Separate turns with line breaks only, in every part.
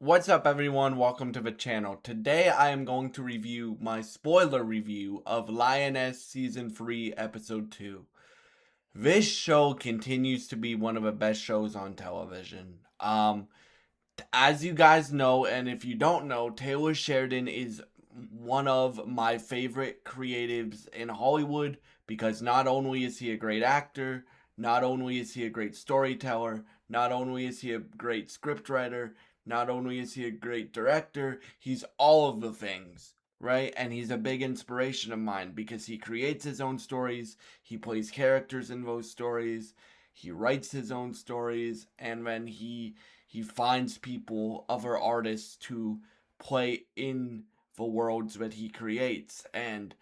What's up, everyone? Welcome to the channel. Today I am going to review my spoiler review of Lioness Season 3 Episode 2. This show continues to be one of the best shows on television. As you guys know, and if you don't know, Taylor Sheridan is one of my favorite creatives in Hollywood because not only is he a great actor, not only is he a great storyteller, not only is he a great scriptwriter, not only is he a great director, he's all of the things, right? And he's a big inspiration of mine because he creates his own stories, he plays characters in those stories, he writes his own stories, and then he finds people, other artists, to play in the worlds that he creates. And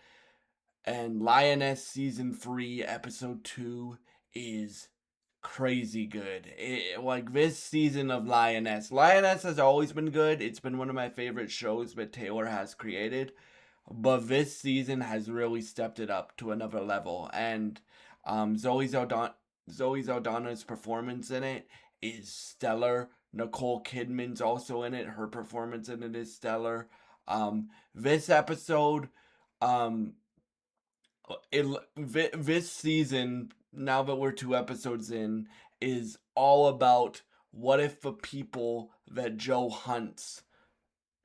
Lioness Season 3 Episode 2 is crazy good. Like this season of Lioness has always been good. It's been one of my favorite shows that Taylor has created, but this season has really stepped it up to another level. And Zoe Saldana's performance in it is stellar. Nicole Kidman's also in it. Her performance in it is stellar. This episode, um, this season, now that we're 2 episodes in, is all about what if the people that Joe hunts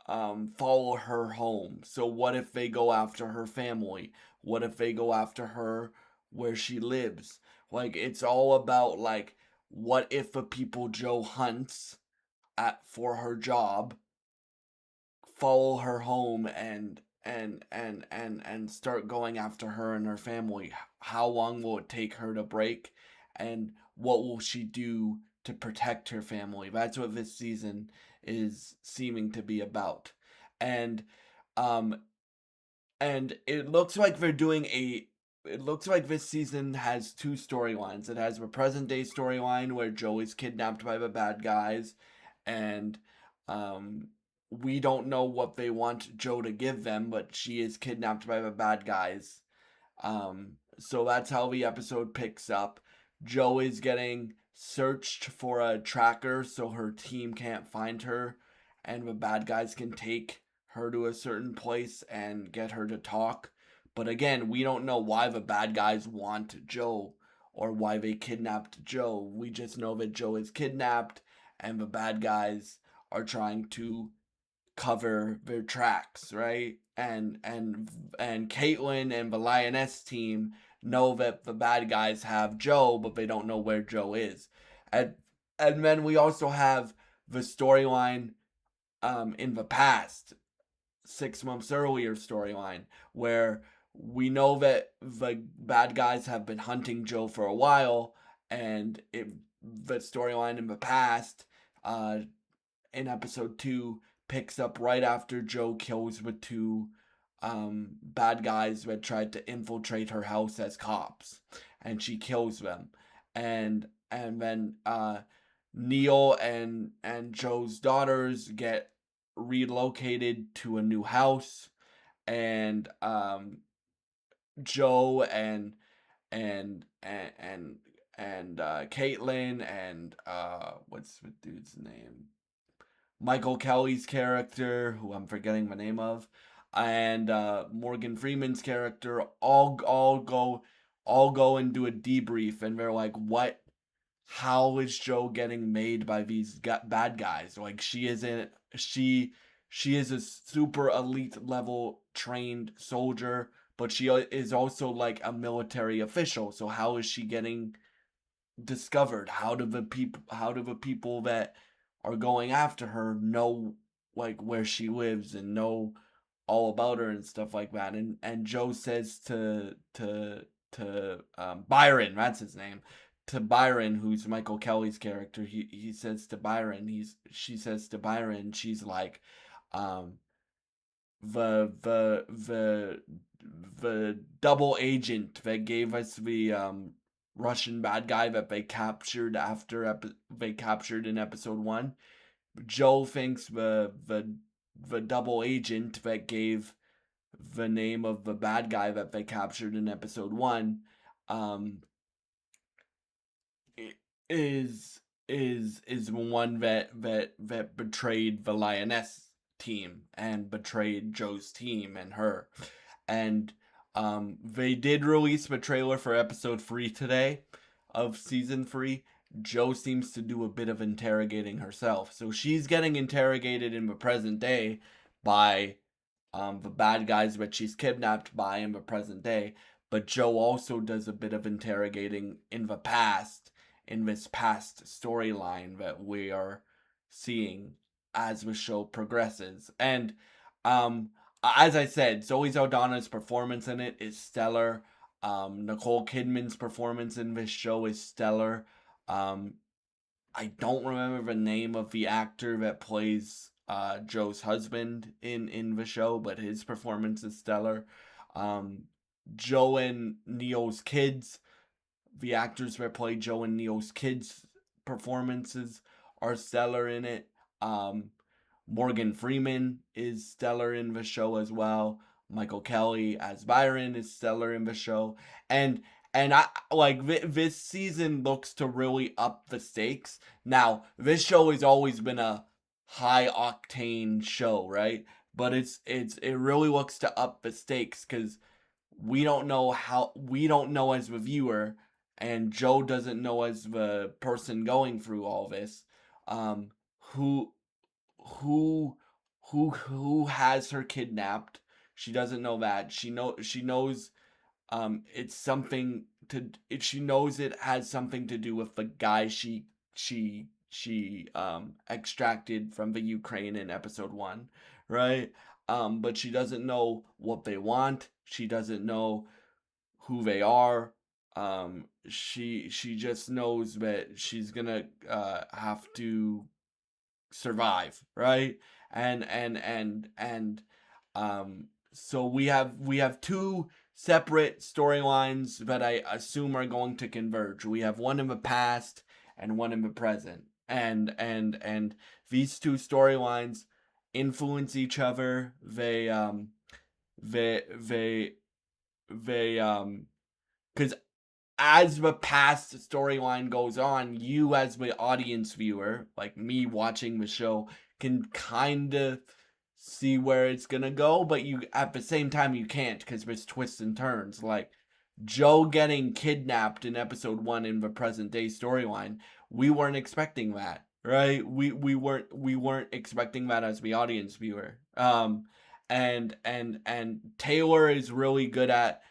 follow her home. So what if they go after her family? What if they go after her where she lives? Like it's all about like what if the people Joe hunts at for her job follow her home and start going after her and her family. How long will it take her to break, and what will she do to protect her family? That's what this season is seeming to be about. And um and it looks like they're doing a it looks like this season has two storylines. It has the present day storyline where Joe is kidnapped by the bad guys, and um we don't know what they want Joe to give them, but she is kidnapped by the bad guys. So that's how the episode picks up. Joe is getting searched for a tracker so her team can't find her, and the bad guys can take her to a certain place and get her to talk. But again, we don't know why the bad guys want Joe or why they kidnapped Joe. We just know that Joe is kidnapped and the bad guys are trying to cover their tracks, right? And Caitlyn and the Lioness team know that the bad guys have Joe, but they don't know where Joe is. And and then we also have the storyline in the past, 6 months earlier storyline, where we know that the bad guys have been hunting Joe for a while, and the storyline in the past, uh, in episode 2, picks up right after Joe kills the two bad guys that tried to infiltrate her house as cops, and she kills them, and then Neil and Joe's daughters get relocated to a new house, and Joe and Caitlyn and what's the dude's name? Michael Kelly's character, who I'm forgetting the name of, and Morgan Freeman's character all go and do a debrief, and they're like, "What? How is Joe getting made by these bad guys? Like she is a super elite level trained soldier, but she is also like a military official. So how is she getting discovered? How do the people that are going after her know like where she lives and know all about her and stuff like that?" And Joe says to Byron, that's his name, to Byron, who's Michael Kelly's character. He says to Byron, he's she says to Byron, she's like, um the the the the double agent that gave us the Russian bad guy that they captured they captured in episode 1. Joe thinks the double agent that gave the name of the bad guy that they captured in episode 1 um is is one that betrayed the lioness team and betrayed Joe's team and her. And they did release the trailer for episode 3 today of season 3. Joe seems to do a bit of interrogating herself. So she's getting interrogated in the present day by the bad guys that she's kidnapped by in the present day. But Joe also does a bit of interrogating in the past, in this past storyline that we are seeing as the show progresses. And as I said, Zoe Saldana's performance in it is stellar. Nicole Kidman's performance in this show is stellar. Um, I don't remember the name of the actor that plays Joe's husband in the show, but his performance is stellar. Um, Joe and Neo's kids, the actors that play Joe and Neo's kids' performances are stellar in it. Um, Morgan Freeman is stellar in the show as well. Michael Kelly as Byron is stellar in the show, and I like this season looks to really up the stakes. Now, this show has always been a high octane show, right? But it really looks to up the stakes because we don't know as the viewer, and Joe doesn't know as the person going through all this, um, who who who has her kidnapped. She doesn't know that. She knows it's something to she knows it has something to do with the guy she extracted from the Ukraine in episode 1, right? But she doesn't know what they want. She doesn't know who they are. She just knows that she's gonna have to survive, right? And so we have two separate storylines that I assume are going to converge. We have one in the past and one in the present. And these two storylines influence each other. They because as the past storyline goes on, you as the audience viewer, like me watching the show, can kind of see where it's gonna go, but you at the same time you can't because there's twists and turns. Like Joe getting kidnapped in episode 1 in the present day storyline, we weren't expecting that, right? We weren't expecting that as the audience viewer. And Taylor is really good at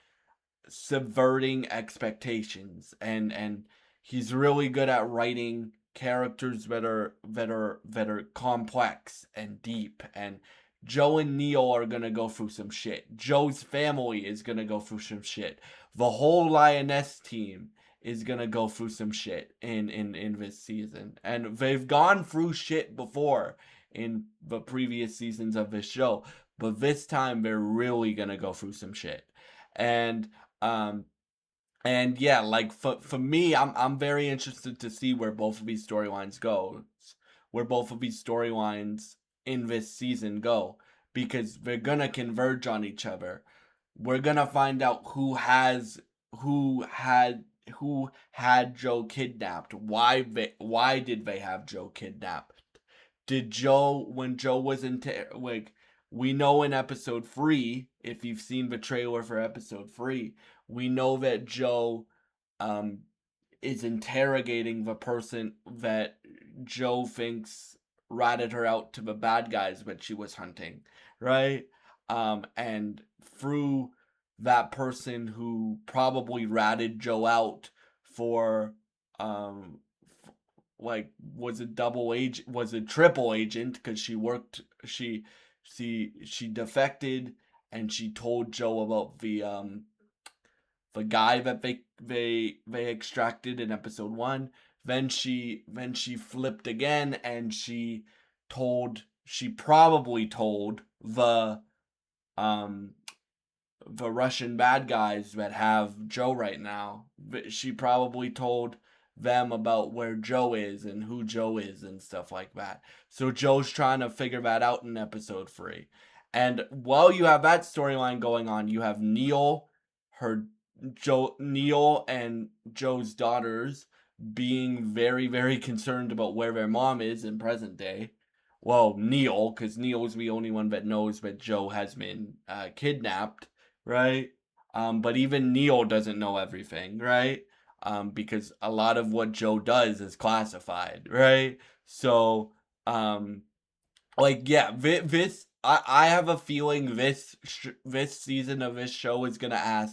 subverting expectations, and he's really good at writing characters that are complex and deep. And Joe and Neil are gonna go through some shit. Joe's family is gonna go through some shit. The whole lioness team is gonna go through some shit in this season, and they've gone through shit before in the previous seasons of this show, but this time they're really gonna go through some shit. And um and yeah, like for me, I'm very interested to see where both of these storylines go, where both of these storylines in this season go, because they're gonna converge on each other. We're gonna find out who had who had Joe kidnapped. Why did they have Joe kidnapped? Did Joe when Joe was in like we know in episode 3, if you've seen the trailer for episode 3, we know that Joe um is interrogating the person that Joe thinks ratted her out to the bad guys that she was hunting, right? And through that person who probably ratted Joe out for um like was a double agent, was a triple agent, because she defected, and she told Joe about the guy that they extracted in episode 1. Then she flipped again, and she probably told um the Russian bad guys that have Joe right now. She probably told them about where Joe is and who Joe is and stuff like that. So Joe's trying to figure that out in episode 3. And while you have that storyline going on, you have Neil and Joe's daughters being very, very concerned about where their mom is in present day. Well, Neil, because Neil's the only one that knows that Joe has been kidnapped, right? But even Neil doesn't know everything, right? Because a lot of what Joe does is classified, right? So, um, like, yeah, this I have a feeling this season of this show is gonna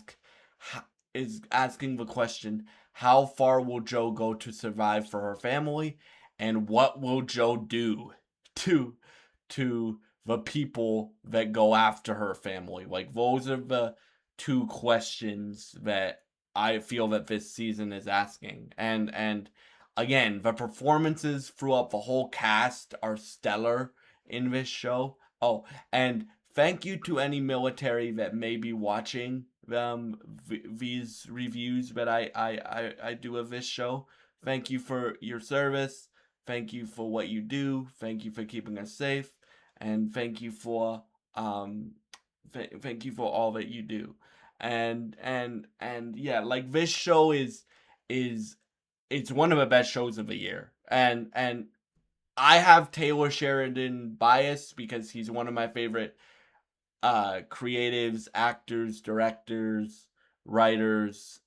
is asking the question, how far will Joe go to survive for her family, and what will Joe do to to the people that go after her family? Like, those are the two questions that I feel that this season is asking. And again, the performances throughout the whole cast are stellar in this show. Oh, and thank you to any military that may be watching these reviews that I do of this show. Thank you for your service. Thank you for what you do. Thank you for keeping us safe, and um thank you for all that you do. And yeah, like, this show is it's one of the best shows of the year. And I have Taylor Sheridan bias because he's one of my favorite creatives, actors, directors, writers,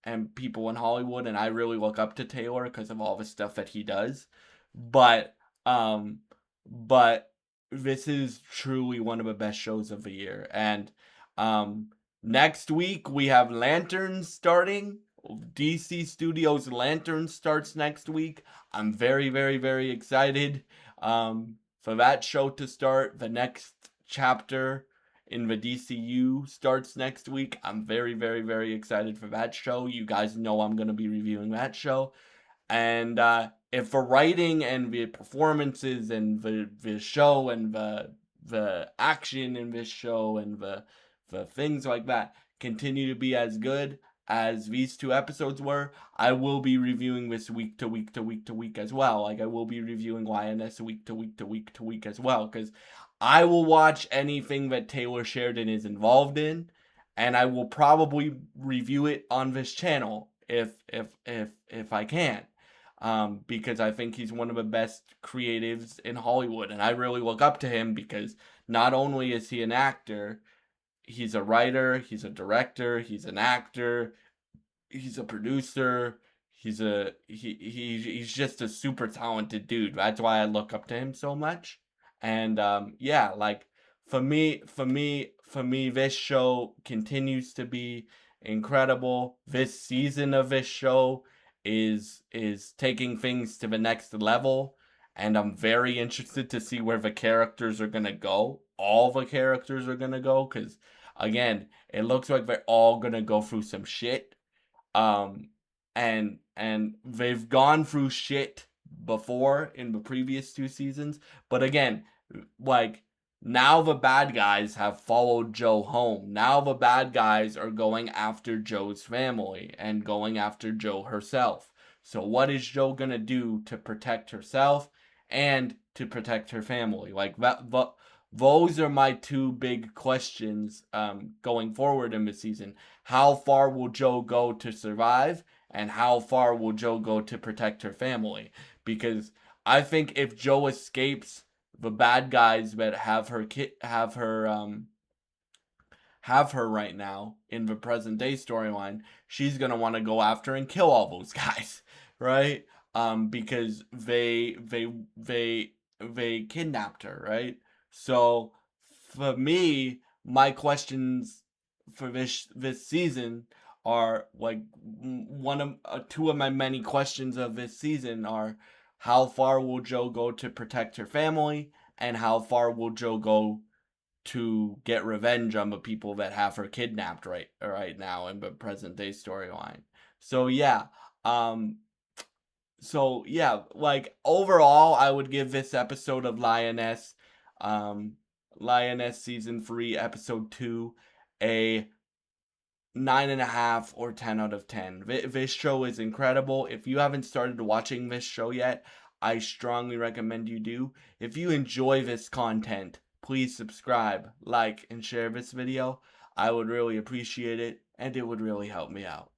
and people in Hollywood, and I really look up to Taylor because of all the stuff that he does. But um but this is truly one of the best shows of the year. And um next week we have Lanterns starting. DC Studios Lanterns starts next week. I'm very, very, very excited for that show to start. The next chapter in the DCU starts next week. I'm very, very, very excited for that show. You guys know I'm going to be reviewing that show. And if the writing and the performances and the show and the action in this show and the things like that continue to be as good as these two episodes were, I will be reviewing this week to week to week to week as well. Like, I will be reviewing Lioness week to week to week to week as well, because I will watch anything that Taylor Sheridan is involved in, and I will probably review it on this channel if I can. Because I think he's one of the best creatives in Hollywood, and I really look up to him because not only is he an actor, he's a writer, he's a director, he's an actor, he's a producer. He's just a super talented dude. That's why I look up to him so much. And yeah, like, for me, this show continues to be incredible. This season of this show is taking things to the next level, and I'm very interested to see where the characters are gonna go. All the characters are gonna go, because again, it looks like they're all gonna go through some shit. um and they've gone through shit before in the previous two seasons, but again, like, now the bad guys have followed Joe home. Now the bad guys are going after Joe's family and going after Joe herself. So what is Joe gonna do to protect herself and to protect her family? Like, those are my two big questions going forward in the season. How far will Joe go to survive, and how far will Joe go to protect her family? Because I think if Joe escapes the bad guys that have her right now in the present day storyline, she's gonna want to go after and kill all those guys, right? Because they kidnapped her, right? So for me, my questions for this season are like, one of two of my many questions of this season are, how far will Joe go to protect her family, and how far will Joe go to get revenge on the people that have her kidnapped right now in the present day storyline. So yeah, um like, overall, I would give this episode of um Lioness season 3 episode 2 a 9.5 or 10 out of 10. This show is incredible. If you haven't started watching this show yet, I strongly recommend you do. If you enjoy this content, please subscribe, like, and share this video. I would really appreciate it, and it would really help me out.